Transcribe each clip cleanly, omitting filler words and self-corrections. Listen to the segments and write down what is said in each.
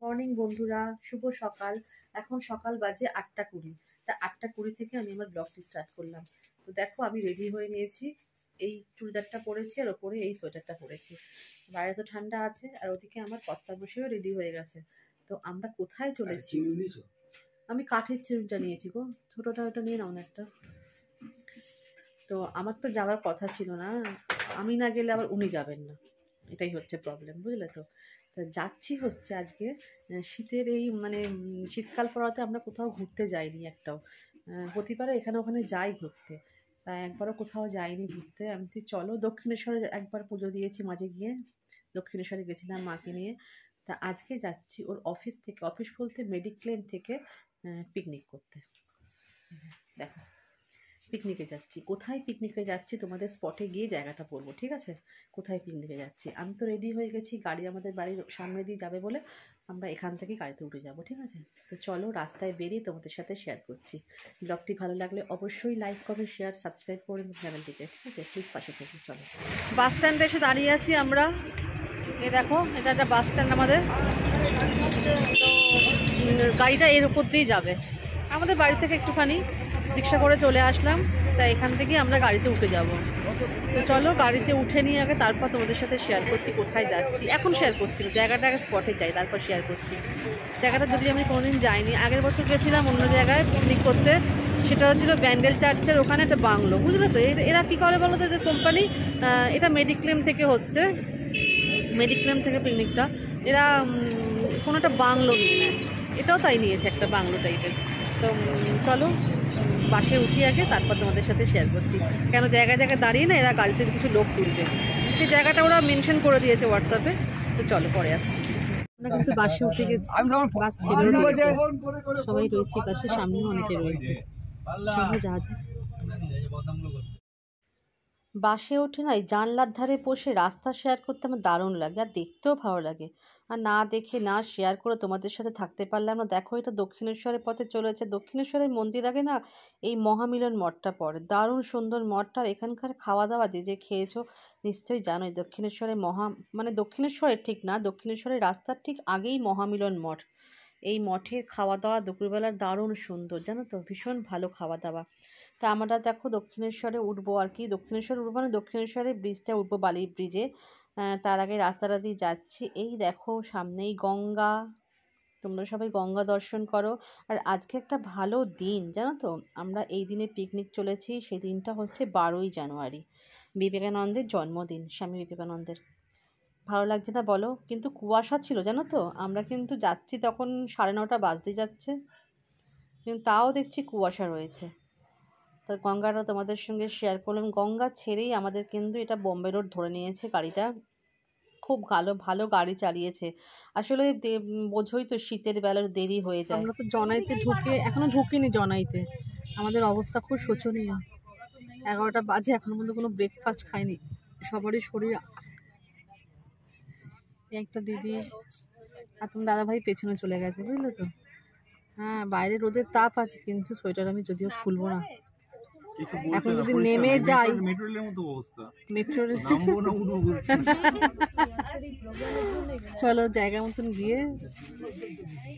Morning বন্ধুরা, শুভ সকাল। এখন সকাল বাজে 8টা 20। তা 8টা 20 থেকে আমি আমার ব্লগটি স্টার্ট করলাম। তো দেখো আমি রেডি হয়ে নিয়েছি। এই চুড়িদারটা পরেছি আর ওপরে এই সোয়েটারটা পরেছি। বাইরে তো ঠান্ডা আছে আর ওদিকে আমার কর্তা বসেও রেডি হয়ে গেছে। তো আমরা কোথায় চলেছি? আমি কাঠের চিরুনিটা নিয়েছি গো, ছোটটা ওটা নিয়ে নাও না একটা। তো আমার তো যাওয়ার কথা ছিল না, আমি না গেলে আবার উনি যাবেন না, এটাই হচ্ছে প্রবলেম, বুঝলে তো। তা যাচ্ছি হচ্ছে আজকে শীতের এই শীতকাল পড়াতে আমরা কোথাও ঘুরতে যাইনি একটাও। হতে পারে এখানে ওখানে যাই ঘুরতে, তা একবারও কোথাও যাইনি ঘুরতে। আমি তো চলো দক্ষিণেশ্বরে একবার পুজো দিয়েছি মাঝে গিয়ে, দক্ষিণেশ্বরে গেছিলাম মাকে নিয়ে। তা আজকে যাচ্ছি ওর অফিস থেকে, অফিস বলতে মেডিক্লেম থেকে পিকনিক করতে। দেখো পিকনিকে যাচ্ছি। কোথায় পিকনিকে যাচ্ছি তোমাদের স্পটে গিয়ে জায়গাটা বলবো, ঠিক আছে? কোথায় পিকনিকে যাচ্ছি, আমি তো রেডি হয়ে গেছি, গাড়ি আমাদের বাড়ির সামনে দিয়ে যাবে বলে আমরা এখান থেকেই গাড়িতে উঠে যাব, ঠিক আছে? তো চলো রাস্তায় বেরিয়ে তোমাদের সাথে শেয়ার করছি। ব্লগটি ভালো লাগলে অবশ্যই লাইক কমেন্ট শেয়ার সাবস্ক্রাইব করুন চ্যানেলটিকে, ঠিক আছে? প্লিজ পাশে থেকে চলো। বাস স্ট্যান্ডে এসে দাঁড়িয়ে আছি আমরা। এ দেখো এটা একটা বাস স্ট্যান্ড আমাদের। তো গাড়িটা এর উপর দিয়েই যাবে। আমাদের বাড়ি থেকে একটুখানি রিক্সা করে চলে আসলাম, তাই এখান থেকেই আমরা গাড়িতে উঠে যাব। তো চলো গাড়িতে উঠে নিয়ে আগে তারপর তোমাদের সাথে শেয়ার করছি কোথায় যাচ্ছি। এখন শেয়ার করছি না, জায়গাটা আগে স্পটে যাই তারপর শেয়ার করছি। জায়গাটা যদি আমি কোনোদিন যাইনি, আগের বছর গেছিলাম অন্য জায়গায় পিকনিক করতে, সেটা হচ্ছিলো ব্যান্ডেল চার্চের ওখানে একটা বাংলো, বুঝলে তো। এরা কী করে বলো তো, এদের কোম্পানি, এটা মেডিক্লেম থেকে হচ্ছে, মেডিক্লেম থেকে পিকনিকটা এরা কোনো একটা বাংলো নিয়ে নেয়। এটাও তাই নিয়েছে, একটা বাংলো টাইপের। তো চলো বাসে উঠি আগে, তারপর তোমাদের সাথে শেয়ার করছি। কেন জায়গায় জায়গায় দাঁড়িয়ে না এরা গাড়িতে কিছু লোক তুলবে, সেই জায়গাটা ওরা মেনশন করে দিয়েছে হোয়াটসঅ্যাপে। তো চলো পরে আসছি। আমরা কিন্তু বাসে উঠে গেছি, বাস ছেড়েও দিয়েছে, সবাই রয়েছে বাসে, সামনেও অনেকে রয়েছে। চলো যা যা। বাসে ওঠে না এই জানলার ধারে বসে রাস্তা শেয়ার করতে আমার দারুণ লাগে, আর দেখতেও ভালো লাগে। আর না দেখে না শেয়ার করে তোমাদের সাথে থাকতে পারলাম না। দেখো এটা দক্ষিণেশ্বরের পথে চলেছে, দক্ষিণেশ্বরের মন্দির আগে না এই মহামিলন মঠটা পড়ে, দারুণ সুন্দর মঠটা। আর এখানকার খাওয়া দাওয়া যে যে খেয়েছো নিশ্চয়ই জানোই, দক্ষিণেশ্বরে দক্ষিণেশ্বরের ঠিক না, দক্ষিণেশ্বরের রাস্তার ঠিক আগেই মহামিলন মঠ। এই মঠের খাওয়া দাওয়া দুপুরবেলার দারুণ সুন্দর, জানো তো, ভীষণ ভালো খাওয়া দাওয়া। তা আমরা দেখো দক্ষিণেশ্বরে উঠবো আর কি, দক্ষিণেশ্বরে উঠবো মানে দক্ষিণেশ্বরের ব্রিজটা উঠবো, বালির ব্রিজে। তার আগে রাস্তাটা দিয়ে যাচ্ছি। এই দেখো সামনেই গঙ্গা, তোমরা সবাই গঙ্গা দর্শন করো। আর আজকে একটা ভালো দিন, জানো তো, আমরা এই দিনে পিকনিক চলেছি। সেই দিনটা হচ্ছে 12ই জানুয়ারি, বিবেকানন্দের জন্মদিন, স্বামী বিবেকানন্দের। ভালো লাগছে না বলো? কিন্তু কুয়াশা ছিল, জানো তো, আমরা কিন্তু যাচ্ছি তখন 9:30 বাজতে যাচ্ছে, কিন্তু তাও দেখছি কুয়াশা রয়েছে। তো গঙ্গাটা তোমাদের সঙ্গে শেয়ার করলাম। গঙ্গা ছেড়েই আমাদের কিন্তু এটা বোম্বে রোড ধরে নিয়েছে গাড়িটা, খুব ভালো ভালো গাড়ি চালিয়েছে। আসলে বোঝোই তো শীতের বেলার দেরি হয়ে যায়। আমরা তো জনাইতে এখনো ঢুকিনি জনাইতে, আমাদের অবস্থা খুব শোচনীয়। 11টা বাজে, এখনো পর্যন্ত কোনো ব্রেকফাস্ট খাইনি, সবারই শরীর। একটা দিদি আর তোমার দাদাভাই পেছনে চলে গেছে, বুঝলে তো। হ্যাঁ বাইরে রোদের তাপ আছে, কিন্তু সোয়েটার আমি যদিও খুলবো না, এখন যদি নেমে যাই মেট্রো রেলের মতো অবস্থা, মেট্রো রেল নামবো না উঠবো বলছি। চলো জায়গা মতন গিয়ে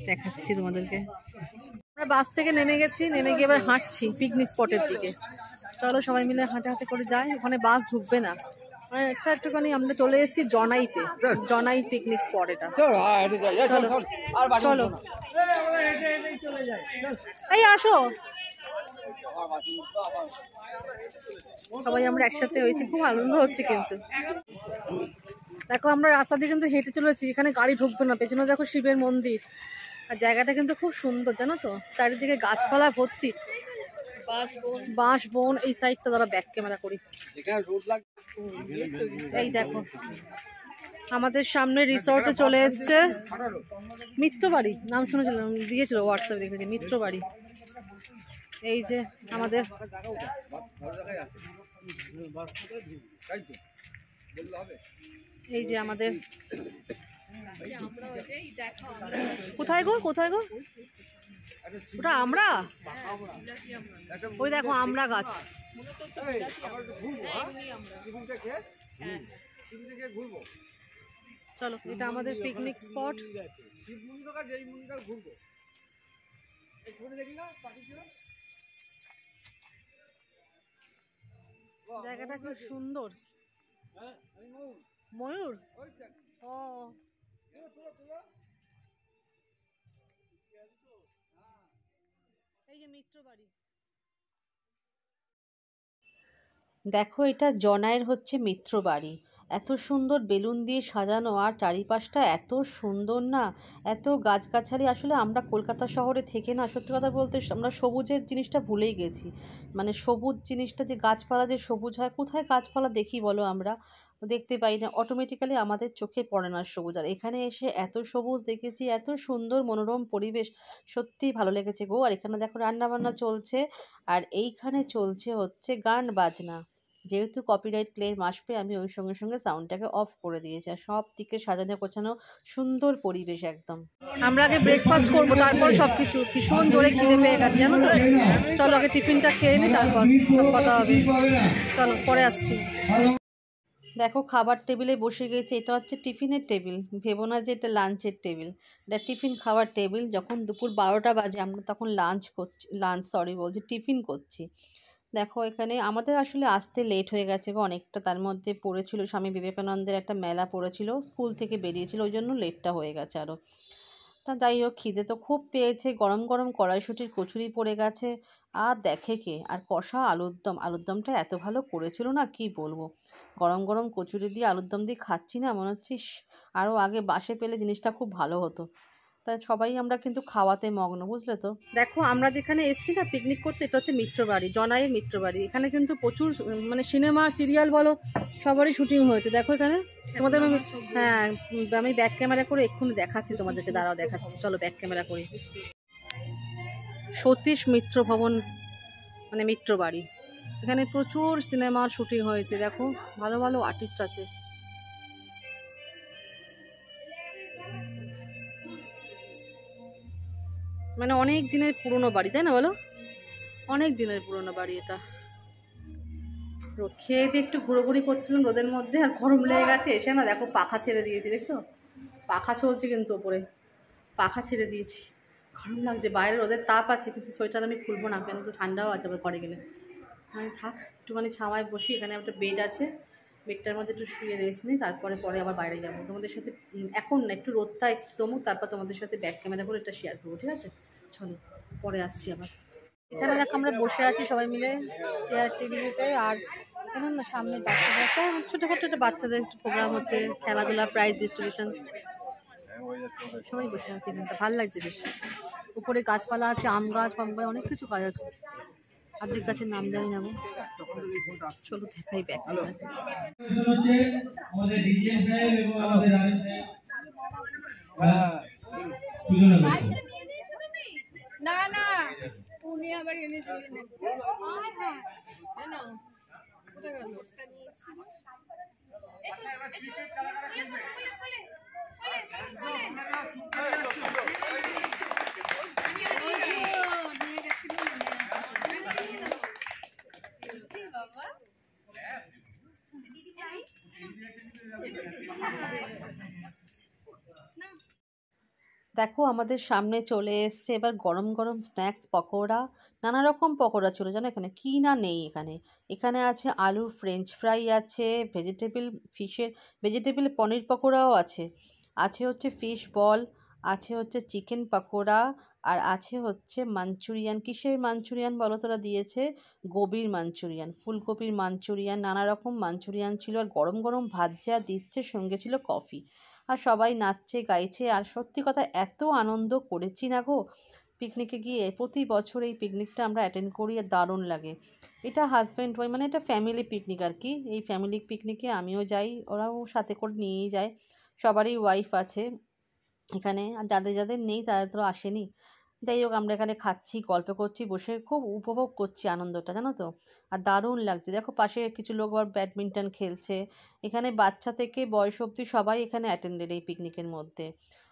দেখাচ্ছি তোমাদেরকে। আমরা বাস থেকে নেমে গেছি, নেমে গিয়ে এবার হাঁটছি পিকনিক স্পটের দিকে। চলো সবাই মিলে হাঁটাহাঁটি করে যাই, ওখানে বাস ঢুকবে না। একটুখানি আমরা চলে এসেছি জনাইতে, জনাই পিকনিক স্পট এটা। চলো চলো এই আসো, সবাই আমরা একসাথে হয়েছি, খুব আনন্দ হচ্ছে। কিন্তু দেখো আমরা রাস্তা দিয়ে কিন্তু হেঁটে চলেছি, এখানে গাড়ি ঢুকবে না। পেছনে দেখো শিবের মন্দির, আর জায়গাটা কিন্তু খুব সুন্দর, জানো তো, চারিদিকে গাছপালা ভর্তি, বাঁশ বন। এই সাইডটা দ্বারা ব্যাক ক্যামেরা করি, এই দেখো আমাদের সামনে রিসর্টে চলে এসছে মিত্রবাড়ি, নাম শুনেছিলাম, দিয়েছিল হোয়াটসঅ্যাপে, দেখেছি মিত্রবাড়ি। এই যে আমাদের এই যে আমাদের কোথায় গো, কোথায় গো ওটা? আমরা ওই দেখো আমরা গাছ। চলো, এটা আমাদের পিকনিক স্পট। জায়গাটা খুব সুন্দর। ময়ূর, ও এই যে মিত্র বাড়ি। দেখো, এটা জনায়ের হচ্ছে মিত্র বাড়ি। এত সুন্দর বেলুন দিয়ে সাজানো, আর চারিপাশটা এত সুন্দর না, এত গাছগাছালি। আসলে আমরা কলকাতা শহরে থেকে না, সত্যি কথা বলতে আমরা সবুজের জিনিসটা ভুলেই গেছি। মানে সবুজ জিনিসটা, যে গাছপালা যে সবুজ হয়, কোথায় গাছপালা দেখি বলো? আমরা দেখতে পাই না, অটোমেটিক্যালি আমাদের চোখে পড়ে না সবুজ। আর এখানে এসে এত সবুজ দেখেছি, এত সুন্দর মনোরম পরিবেশ, সত্যিই ভালো লেগেছে গো। আর এখানে দেখো রান্না বান্না চলছে, আর এইখানে চলছে হচ্ছে গান বাজনা। যেহেতু কপিরাইট ক্লেম আসবে, আমি ওই সঙ্গে সঙ্গে সাউন্ডটাকে অফ করে দিয়েছি। আর সব দিকে সাজানো গোছানো, সুন্দর পরিবেশ একদম। আমরা আগে ব্রেকফাস্ট করবো, তারপর সব কিছু। ভীষণ জোরে খিদে পেয়ে গেছে জানো তো। চলো আগে টিফিনটা খেয়ে নিই, তারপর সব কথা হবে। চলো পরে আসছি। দেখো খাবার টেবিলে বসে গেছে। এটা হচ্ছে টিফিনের টেবিল, ভেবো না যে এটা লাঞ্চের টেবিল। এটা টিফিন খাওয়ার টেবিল। যখন দুপুর 12টা বাজে, আমরা তখন লাঞ্চ করছি, বলছি টিফিন করছি। দেখো এখানে আমাদের আসলে আসতে লেট হয়ে গেছে গো অনেকটা। তার মধ্যে পড়েছিল স্বামী বিবেকানন্দের একটা মেলা পড়েছিল, স্কুল থেকে বেরিয়েছিল, ওই জন্য লেটটা হয়ে গেছে আরও। তা যাই হোক, খিদে তো খুব পেয়েছে। গরম গরম কড়াইশুঁটির কচুরি পড়ে গেছে, আর দেখে কে, আর কষা আলুর দম। আলুর দমটা এত ভালো করেছিল না, কি বলবো। গরম গরম কচুরি দিয়ে আলুর দম দিয়ে খাচ্ছি না, মনে হচ্ছে আরও আগে বাসে পেলে জিনিসটা খুব ভালো হতো। তাই সবাই আমরা কিন্তু খাওয়াতে মগ্ন, বুঝলে তো। দেখো আমরা যেখানে এসেছি না পিকনিক করতে, এটা হচ্ছে মিত্রবাড়ি, জনাইয়ের মিত্রবাড়ি। এখানে কিন্তু প্রচুর মানে সিনেমা সিরিয়াল বলো, সবারই শুটিং হয়েছে। দেখো এখানে তোমাদের হ্যাঁ, আমি ব্যাক ক্যামেরা করে এক্ষুনি দেখাচ্ছি তোমাদেরকে, দাঁড়াও দেখাচ্ছি। চলো ব্যাক ক্যামেরা করি। সতীশ মিত্র ভবন, মানে মিত্রবাড়ি। এখানে প্রচুর সিনেমার শুটিং হয়েছে। দেখো ভালো ভালো আর্টিস্ট আছে। মানে অনেক দিনের পুরনো বাড়ি, তাই না বলো? অনেক দিনের পুরনো বাড়ি এটা। খেয়ে দিয়ে একটু ঘুরোঘুরি করছিলাম রোদের মধ্যে, আর গরম লেগে গেছে। এসে না দেখো পাখা ছেড়ে দিয়েছি, দেখছো? পাখা চলছে কিন্তু ওপরে, পাখা ছেড়ে দিয়েছি। গরম লাগছে, বাইরে রোদের তাপ আছে, কিন্তু সোয়েটার আমি খুলবো না, কিন্তু ঠান্ডাও আছে আবার ঘরে গেলে। আমি থাক, একটুখানি ছাওয়ায় বসি। এখানে একটা বেড আছে, বেডটার মধ্যে একটু শুয়ে রেস্ট নিই, তারপরে আবার বাইরে যাবো তোমাদের সাথে। এখন না, একটু রোদটা একটু কমুক, তারপর তোমাদের সাথে ব্যাক ক্যামেরা করে এটা শেয়ার করবো, ঠিক আছে? চলো পরে আসছি আবার। এখানে দেখো আমরা বসে আছি সবাই মিলে চেয়ার টেবিলেতে। আর এখানে না সামনে বাচ্চাদের ছোটোখাটো একটা বাচ্চাদের একটু প্রোগ্রাম হচ্ছে, খেলাধুলা, প্রাইজ ডিস্ট্রিবিউশন। সবাই বসে আছে এখানটা, ভালো লাগছে বেশ। উপরে গাছপালা আছে, আম গাছ, পাম গাছ, অনেক কিছু গাছ আছে। আর্ধেক গাছের নাম জানি না। চলো দেখাই ব্যাক। আমাদের ডিজিএম সাহেব এবং আমাদের রানী সাহেব না না, উনি আবার এনে দিলেন। হ্যাঁ হ্যাঁ না, কোথায় গেল? ওটা নিয়েছিল। দেখো আমাদের সামনে চলে এসছে এবার গরম গরম স্ন্যাক্স, পকোড়া। নানা রকম পকোড়া ছিল জানো এখানে, কি না নেই এখানে। এখানে আছে আলুর ফ্রেঞ্চ ফ্রাই আছে, ভেজিটেবল পনির পকোড়াও আছে। আছে হচ্ছে ফিশ বল, আছে হচ্ছে চিকেন পকোড়া, আর আছে হচ্ছে মাঞ্চুরিয়ান। কিসের মাঞ্চুরিয়ান বলো তোরা দিয়েছে? গোবির মাঞ্চুরিয়ান, ফুলকপির মাঞ্চুরিয়ান, নানা রকম মাঞ্চুরিয়ান ছিল। আর গরম গরম ভাত যা দিচ্ছে, সঙ্গে ছিল কফি। আর সবাই নাচছে গাইছে। আর সত্যি কথা, এত আনন্দ করেছি না গো পিকনিকে গিয়ে। প্রতি বছর এই পিকনিকটা আমরা অ্যাটেন্ড করি, আর দারুণ লাগে। এটা হাজব্যান্ড ওয়াইফ, মানে এটা ফ্যামিলি পিকনিক আর কি। এই ফ্যামিলি পিকনিকে আমিও যাই, ওরাও সাথে করে নিয়েই যায়। সবারই ওয়াইফ আছে এখানে, আর যাদের যাদের নেই তারা তো আসেনি। যাই হোক, আমরা এখানে খাচ্ছি, গল্প করছি, বসে খুব উপভোগ করছি আনন্দটা, জানো তো। আর দারুণ লাগছে। দেখো পাশে কিছু লোক আবার ব্যাডমিন্টন খেলছে। এখানে বাচ্চা থেকে বয়স অবধি সবাই এখানে অ্যাটেন্ডেড এই পিকনিকের মধ্যে।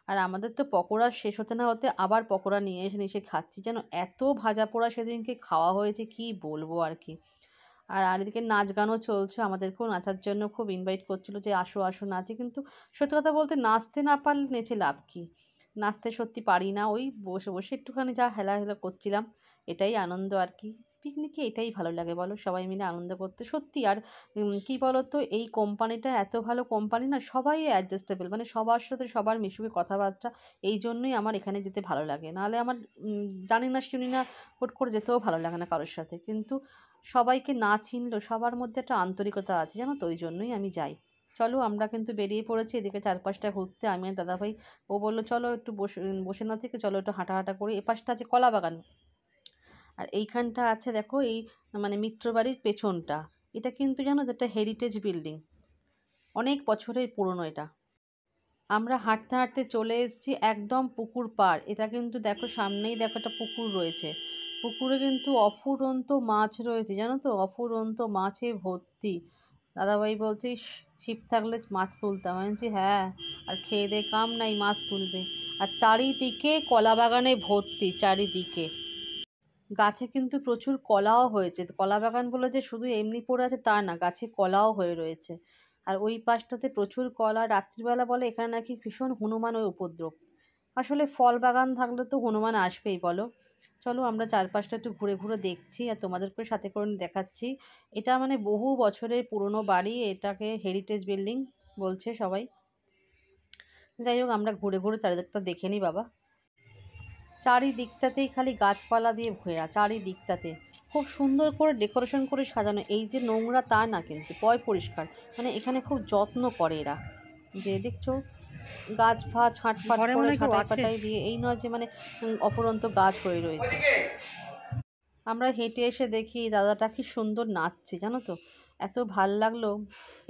আর আমাদের তো পকোড়া শেষ হতে না হতে আবার পকোড়া নিয়ে এসে খাচ্ছি, যেন এত ভাজা পোড়া সেদিনকে খাওয়া হয়েছে, কি বলবো আর কি। আর এদিকে নাচ গানও চলছে, আমাদেরকেও নাচার জন্য খুব ইনভাইট করছিল যে আসো আসো নাচি, কিন্তু সত্যি কথা বলতে নাচতে না পারলে নেচে লাভ কী, নাচতে সত্যি পারি না, ওই বসে বসে একটুখানি যা হেলা করছিলাম, এটাই আনন্দ আর কি। পিকনিকে এটাই ভালো লাগে বলো, সবাই মিলে আনন্দ করতে সত্যি। আর কী বলো তো, এই কোম্পানিটা এত ভালো কোম্পানি না, সবাই অ্যাডজাস্টেবল, মানে সবার সাথে সবার মিশুকে কথাবার্তা, এই জন্যই আমার এখানে যেতে ভালো লাগে। নাহলে আমার জানি না শুনি না হুট করে যেতেও ভালো লাগে না কারোর সাথে, কিন্তু সবাইকে না চিনলেও সবার মধ্যে একটা আন্তরিকতা আছে জানো তো, ওই জন্যই আমি যাই। চলো আমরা কিন্তু বেরিয়ে পড়েছি এদিকে চারপাশটা ঘুরতে, আমি আর দাদাভাই। ও বললো চলো একটু বসে বসে না থেকে চলো একটু হাঁটা করি। এ পাশটা আছে কলা বাগান, আর এইখানটা আছে দেখো এই মানে মিত্রবাড়ির পেছনটা, এটা কিন্তু জানো যেটা হেরিটেজ বিল্ডিং, অনেক বছরের পুরনো এটা। আমরা হাঁটতে হাঁটতে চলে এসেছি একদম পুকুর পাড়। এটা কিন্তু দেখো সামনেই দেখো একটা পুকুর রয়েছে, পুকুরে কিন্তু অফুরন্ত মাছ রয়েছে জানো তো, অফুরন্ত মাছে ভর্তি। দাদাভাই বলছে ছিপ থাকলে মাছ তুলতাম, আমি বলছি হ্যাঁ, আর খেয়ে দে কাম নাই মাছ তুলবে। আর চারিদিকে কলা বাগানে ভর্তি, চারিদিকে গাছে কিন্তু প্রচুর কলাও হয়েছে। কলা বাগান বলে যে শুধু এমনি পড়ে আছে তা না, গাছে কলাও হয়ে রয়েছে। আর ওই পাশটাতে প্রচুর কলা, রাত্রিবেলা বলে এখানে নাকি ভীষণ হনুমানের উপদ্রব। আসলে ফল বাগান থাকলে তো হনুমান আসবেই বলো। চলো আমরা চারপাশটা একটু ঘুরে ঘুরে দেখছি আর তোমাদেরকে সাথে করে দেখাচ্ছি। এটা মানে বহু বছরের পুরনো বাড়ি, এটাকে হেরিটেজ বিল্ডিং বলছে সবাই। যাই হোক আমরা ঘুরে ঘুরে চারিদিকটা দেখে নিই বাবা। চারিদিকটাতেই খালি গাছপালা দিয়ে ঘেরা, চারিদিকটাতে খুব সুন্দর করে ডেকোরেশন করে সাজানো। এই যে নোংরা তা না, কিন্তু পরিষ্কার, মানে এখানে খুব যত্ন করে এরা। যে দেখছো গাছ ফাছ হাঁটফাট করে ছাঁটাই পাটাই দিয়ে, এই নয় যে মানে অফুরন্ত গাছ হয়ে রয়েছে। আমরা হেঁটে এসে দেখি দাদাটা কি সুন্দর নাচছে জানো তো, এত ভাল লাগলো।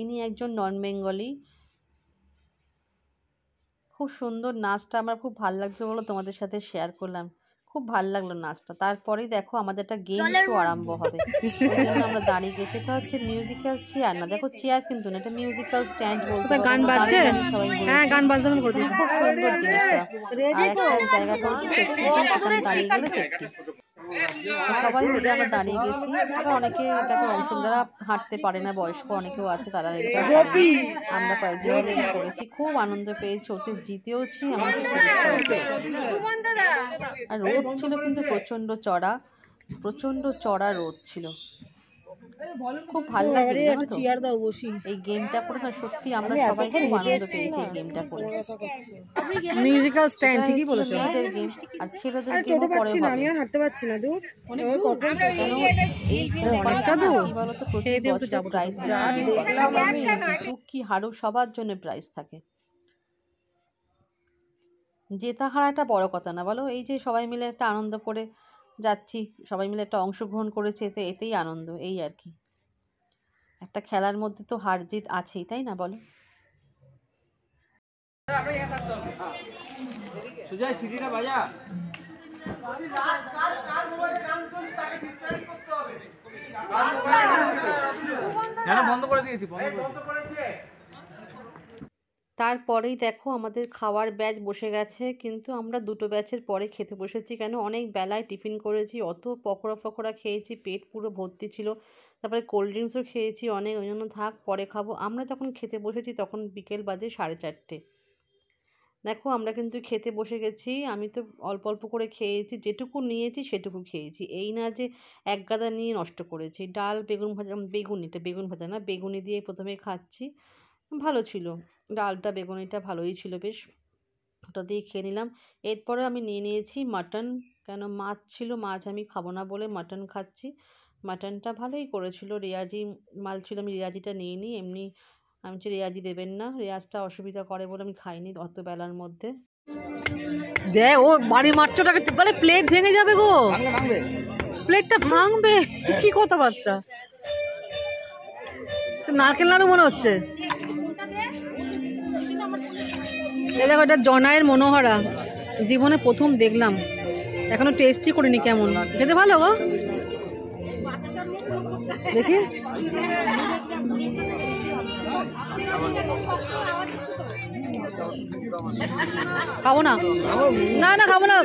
ইনি একজন নন বেঙ্গলি, খুব সুন্দর নাচটা, আমার খুব ভালো লাগছে বলে তোমাদের সাথে শেয়ার করলাম, খুব ভালো লাগলো নাচটা। তারপরেই দেখো আমাদের একটা গেম শো আরম্ভ হবে, ওই জন্য আমরা দাঁড়িয়ে গেছি। এটা হচ্ছে মিউজিক্যাল চেয়ার না, দেখো চেয়ার কিন্তু না, এটা মিউজিক্যাল স্ট্যান্ড বলতে পারো। গান বাজছে, হ্যাঁ গান বাজছে, খুব সুন্দর জিনিসটা। আর একটা জায়গা করেছি সেফটি, দাঁড়িয়ে গেলে সেফটি। সবাই মিলে আমরা দাঁড়িয়ে গেছি। আবার অনেকে এটাকে অংশ, যারা হাঁটতে পারে না, বয়স্ক অনেকেও আছে, তারা এটা আমরা কয়েকজন মিলে করেছি, খুব আনন্দ পেয়েছি, ওতে জিতেওছি, আমরা আর রোদ ছিল কিন্তু প্রচন্ড চড়া রোদ ছিল, খুব ভালো লাগে এই গেমটা করে না, সত্যি আমরা সবাই খুব আনন্দ পেয়েছি এই গেমটা করে। মিউজিক্যাল স্ট্যান্ড ঠিকই বলেছো, মেয়েদের গেম আর ছেলেদের গেমও পরে হবে। আমি আর হাঁটতে পারছি না দূর, এই অনেকটা দূর কি বলতো, প্রতি বছর প্রাইজ জিতুক কি হারুক সবার জন্য প্রাইজ থাকে, জেতা হারাটা বড় কথা না বলো, এই যে সবাই মিলে একটা আনন্দ করে যাচ্ছি, সবাই মিলে একটা অংশগ্রহণ করেছে, এতেই আনন্দ, এই আর কি। একটা খেলার মধ্যে তো হার জিত আছেই, তাই না বলো। তারপরেই দেখো আমাদের খাওয়ার ব্যাচ বসে গেছে, কিন্তু আমরা দুটো ব্যাচের পরে খেতে বসেছি, কেন অনেক বেলায় টিফিন করেছি, অত পকোড়া ফকোড়া খেয়েছি, পেট পুরো ভর্তি ছিল, তারপরে কোল্ড ড্রিঙ্কসও খেয়েছি অনেক, ওই জন্য থাক পরে খাবো। আমরা যখন খেতে বসেছি তখন বিকেল বাজে 4:30। দেখো আমরা কিন্তু খেতে বসে গেছি, আমি তো অল্প অল্প করে খেয়েছি, যেটুকু নিয়েছি সেটুকু খেয়েছি, এই না যে এক গাদা নিয়ে নষ্ট করেছি। ডাল বেগুন ভাজা, বেগুন ভাজা না, বেগুনি দিয়ে প্রথমে খাচ্ছি, ভালো ছিল ডালটা, বেগুনিটা ভালোই ছিল বেশ, ওটা দিয়ে খেয়ে নিলাম। এরপরে আমি নিয়ে নিয়েছি মাটন, কেন মাছ ছিল, মাছ আমি খাবো না বলে মাটন খাচ্ছি। মাটনটা ভালোই করেছিল, রেয়াজি মাল ছিল, আমি রেয়াজিটা নিয়ে নিই, এমনি আমি হচ্ছে রেয়াজি দেবেন না, রেয়াজটা অসুবিধা করে বলে আমি খাইনি অত বেলার মধ্যে। দে ও বাড়ি মারছোটাকে বলে প্লেট ভেঙে যাবে গো, প্লেটটা ভাঙবে, কি কথা বাচ্চা, নারকেল নাড়ু মনে হচ্ছে। দেখো এটা জনায়ের মনোহরা, জীবনে প্রথম দেখলাম, এখনো টেস্টই করিনি, কেমন খেতে ভালো গো, দেখি খাবো না, না না খাবো না,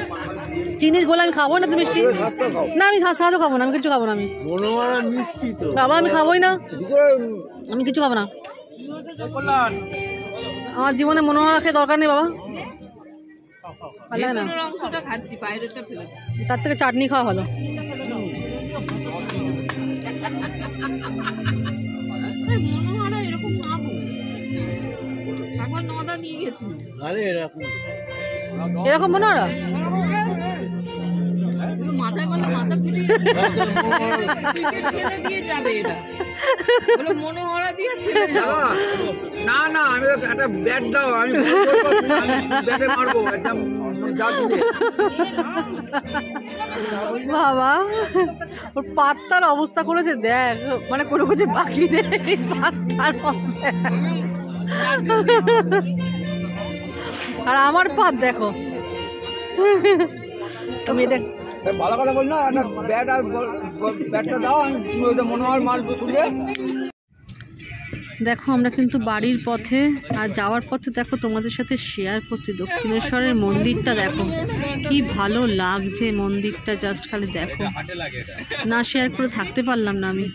চিনির গোলা আমি খাবো না। তুমি মিষ্টি না, আমি স্বাদও খাবো না, আমি কিছু খাবো না। আমি বাবা আমি খাবোই না, আমি কিছু খাবো না। আমার জীবনে মনোহরা খেয়ে দরকার নেই বাবা, ভালো লাগে না। তার থেকে চাটনি খাওয়া ভালো। এরকম মনোহরা মাথায় বলে মাথা ফুটে দিয়ে যাবে, এটা মনোহরা দিয়ে না না, আমি একটা ব্যাট দাও, আমি ব্যাটে মারবো একদম। বাবা ওর পাত্তার অবস্থা করেছে দেখ, মানে কোনো কিছু বাকি নেই পাত্তার মধ্যে। আর আমার পাত দেখো, তুমি দেখ ভালো কথা বল না, একটা ব্যাট আর ব্যাটটা দাও, আমি মনোহর মারবো তুলে। দেখো আমরা কিন্তু বাড়ির পথে, আর যাওয়ার পথে দেখো তোমাদের সাথে শেয়ার করছি দক্ষিণেশ্বরের মন্দিরটা। দেখো কি ভালো লাগছে মন্দিরটা, জাস্ট খালি দেখো, না শেয়ার করে থাকতে পারলাম না আমি,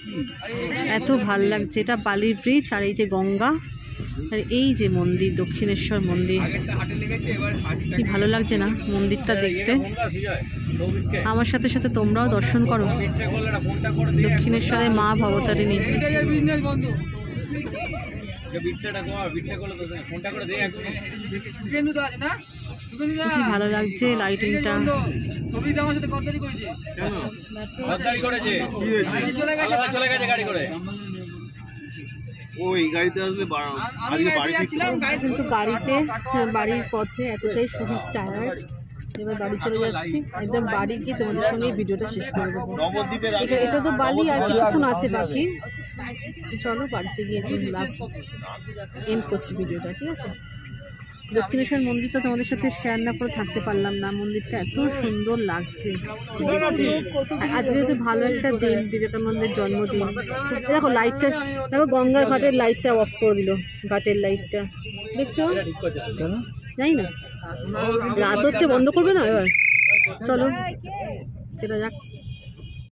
এত ভাল লাগছে। এটা বালির ব্রিজ, আর এই যে গঙ্গা, আর এই যে মন্দির দক্ষিণেশ্বর মন্দির, কি ভালো লাগছে না মন্দিরটা দেখতে। আমার সাথে সাথে তোমরাও দর্শন করো দক্ষিণেশ্বরের মা ভবতারিণী। কি ভালো লাগছে লাইটিংটা। কিন্তু গাড়িতে বাড়ির পথে এতটাই শরীর টায়ার্ড, এবার বাড়ি চলে যাচ্ছি। একদম বাড়ি গিয়ে তোমাদের সঙ্গে ভিডিওটা শেষ করে দেবো। এটা তো বালি, আর কিছুক্ষণ আছে বাকি। চলো বাড়িতে গিয়ে লাস্ট এন্ড করছি ভিডিওটা, ঠিক আছে। দক্ষিণেশ্বর মন্দিরটা তোমাদের সাথে শেয়ার না করে থাকতে পারলাম না, মন্দিরটা এত সুন্দর লাগছে দেখতে। আজকে যদি ভালো একটা দিন, বিবেকানন্দের জন্মদিন। দেখো লাইটটা, দেখো গঙ্গার ঘাটের লাইটটা অফ করে দিল, ঘাটের লাইটটা দেখছো, জানি না রাত হচ্ছে, বন্ধ করবে না এবার। চলো সেটা যাক।